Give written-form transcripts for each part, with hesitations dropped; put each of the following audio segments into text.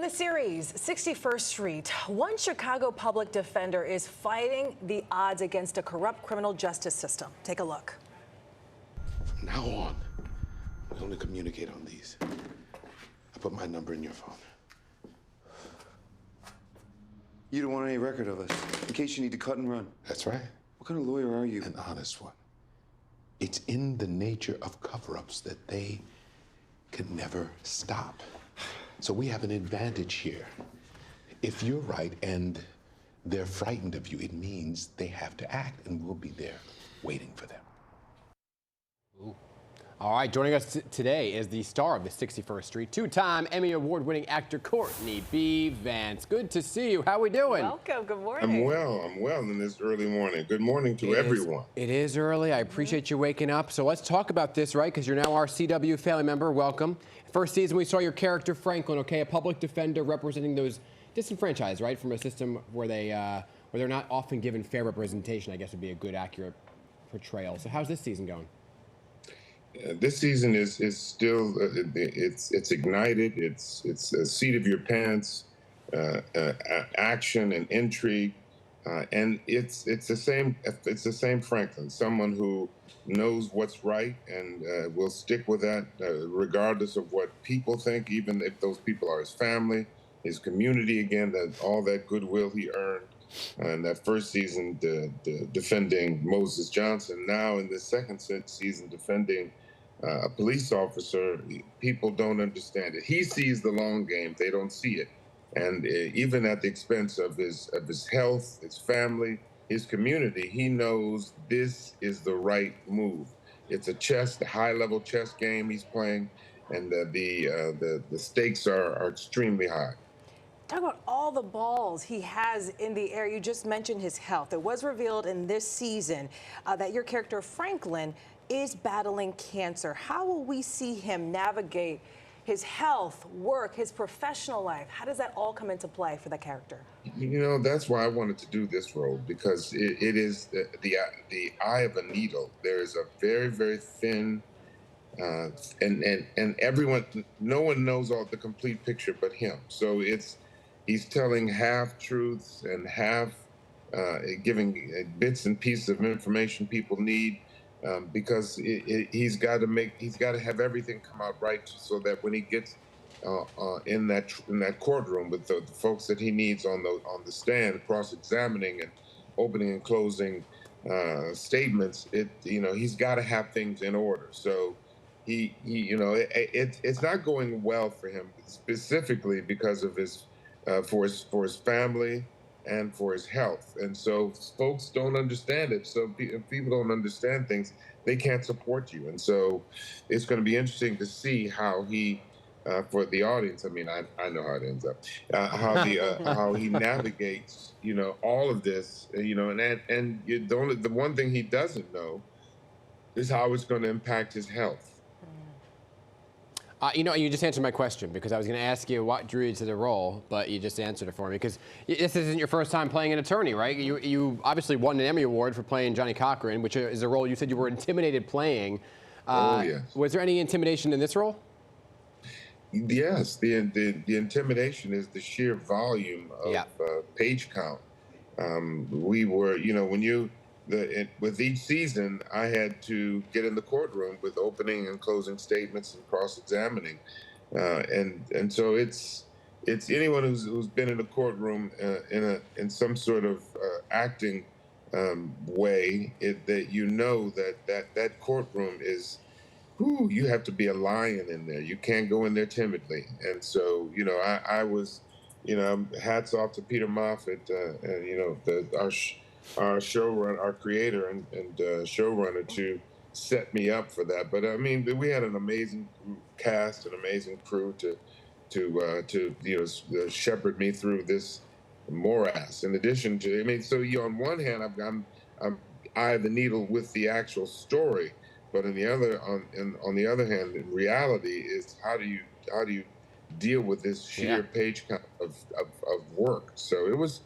In the series, 61st Street, one Chicago public defender is fighting the odds against a corrupt criminal justice system. Take a look. From now on, we only communicate on these. I put my number in your phone. You don't want any record of us, in case you need to cut and run. That's right. What kind of lawyer are you? An honest one. It's in the nature of cover-ups that they can never stop. So we have an advantage here. If you're right and they're frightened of you, it means they have to act, and we'll be there waiting for them. Ooh. All right, joining us today is the star of the 61st Street, two-time Emmy Award-winning actor Courtney B. Vance. Good to see you. How we doing? Welcome. Good morning. I'm well in this early morning. Good morning to everyone. It is early. I appreciate you waking up. So let's talk about this, right? Because you're now our CW family member. Welcome. First season, we saw your character, Franklin, okay, a public defender representing those disenfranchised, right, from a system where they're not often given fair representation, I guess would be a good, accurate portrayal. So how's this season going? This season is still it's ignited. It's a seat of your pants, action and intrigue, and it's the same Franklin, someone who knows what's right and will stick with that regardless of what people think, even if those people are his family, his community. Again, all that goodwill he earned in that first season, defending Moses Johnson. Now in the second season, defending a police officer. People don't understand it. He sees the long game; they don't see it, and even at the expense of his health, his family, his community, he knows this is the right move. It's a high-level chess game he's playing, and the stakes are extremely high. Talk about all the balls he has in the air. You just mentioned his health. It was revealed in this season that your character, Franklin, is battling cancer. How will we see him navigate his health, work, his professional life? How does that all come into play for the character? You know, that's why I wanted to do this role, because it is the eye of a needle. There is a very, very thin, and everyone, no one knows all the complete picture but him. So he's telling half truths and half giving bits and pieces of information people need. Because he's got to have everything come out right, so that when he gets in that courtroom with the folks that he needs on the stand, cross-examining and opening and closing statements, he's got to have things in order. So it's not going well for him, specifically because of for his family and for his health. And so folks don't understand it. So if people don't understand things, they can't support you. And so it's going to be interesting to see how he, for the audience, I mean, I know how it ends up, how he navigates, all of this, and the one thing he doesn't know is how it's going to impact his health. You just answered my question, because I was going to ask you what drew you to the role, but you just answered it for me, because this isn't your first time playing an attorney, right? You obviously won an Emmy Award for playing Johnny Cochran, which is a role you said you were intimidated playing. Yes. Was there any intimidation in this role? Yes, the intimidation is the sheer volume of page count. We were, with each season, I had to get in the courtroom with opening and closing statements and cross-examining, and so it's anyone who's been in a courtroom in some sort of acting way, that that courtroom is, you have to be a lion in there. You can't go in there timidly. And so I was, hats off to Peter Moffat, our showrunner, our creator and showrunner, to set me up for that. But I mean, we had an amazing cast, an amazing crew to shepherd me through this morass. In addition to, so on one hand, I'm eye of the needle with the actual story, but on the other hand, in reality, is how do you deal with this sheer page count of work? So it was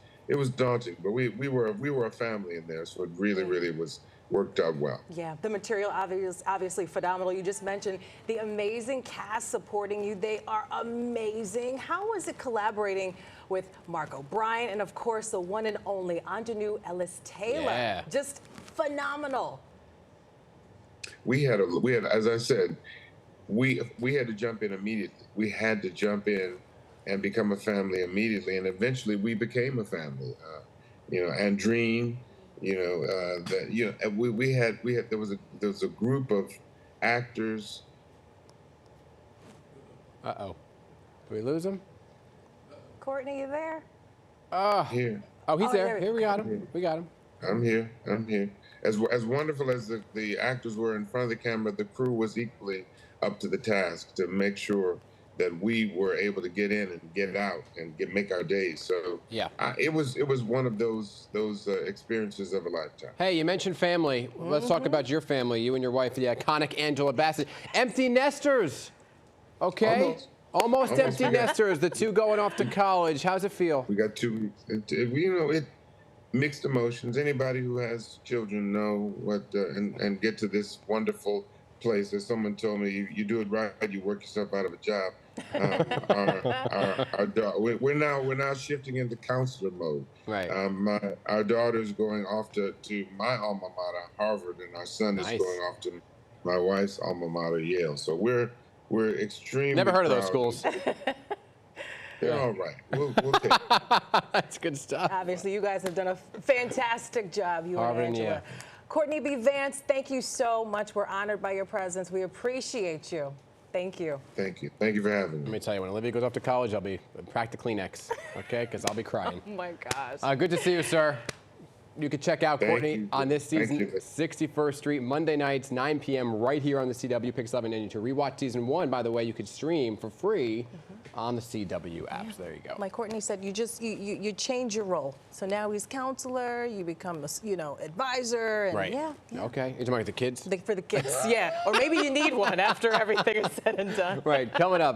daunting, but we were a family in there, so it really was worked out well. Yeah, the material obviously phenomenal. You just mentioned the amazing cast supporting you. They are amazing. How was it collaborating with Mark O'Brien and, of course, the one and only Ingenue Ellis-Taylor? Yeah. Just phenomenal. We had, as I said, we had to jump in immediately. We had to jump in and become a family immediately, and eventually we became a family. Andreen, there was a group of actors. Uh-oh. Did we lose him? Courtney, you there? Here. Oh, he's there. there Here, we got him. We got him. I'm here. As wonderful as the actors were in front of the camera, the crew was equally up to the task to make sure that we were able to get in and get out and make our days. So yeah, it was one of those experiences of a lifetime. Hey, you mentioned family. Let's talk about your family. You and your wife, the iconic Angela Bassett. Empty nesters. Okay. Almost empty nesters. The two going off to college. How's it feel? We got 2 weeks. It mixed emotions. Anybody who has children know what and get to this wonderful place. As someone told me, you do it right, you work yourself out of a job. We're now shifting into counselor mode. Right. Our daughter's going off to my alma mater, Harvard, and our son is going off to my wife's alma mater, Yale. So we're extremely Never heard of those proud. schools. They're all right. We'll take it. That's good stuff. Obviously, you guys have done a fantastic job, you Harvard, and Angela. yeah. Courtney B. Vance, thank you so much. We're honored by your presence. We appreciate you. Thank you. Thank you. Thank you for having me. Let me tell you, when Olivia goes off to college, I'll be pack the Kleenex, okay? Because I'll be crying. Oh, my gosh. Good to see you, sir. You can check out Courtney you. on this season, Thank you. 61st Street, Monday nights, 9 p.m. right here on the CW PIX11. And to rewatch season 1, by the way, you could stream for free on the CW app. So there you go. Like Courtney said, you change your role. So now he's counselor, you become a, advisor. And Right. Yeah. Okay. You're talking about the kids? For the kids, yeah. Or maybe you need one after everything is said and done. Right. Coming up.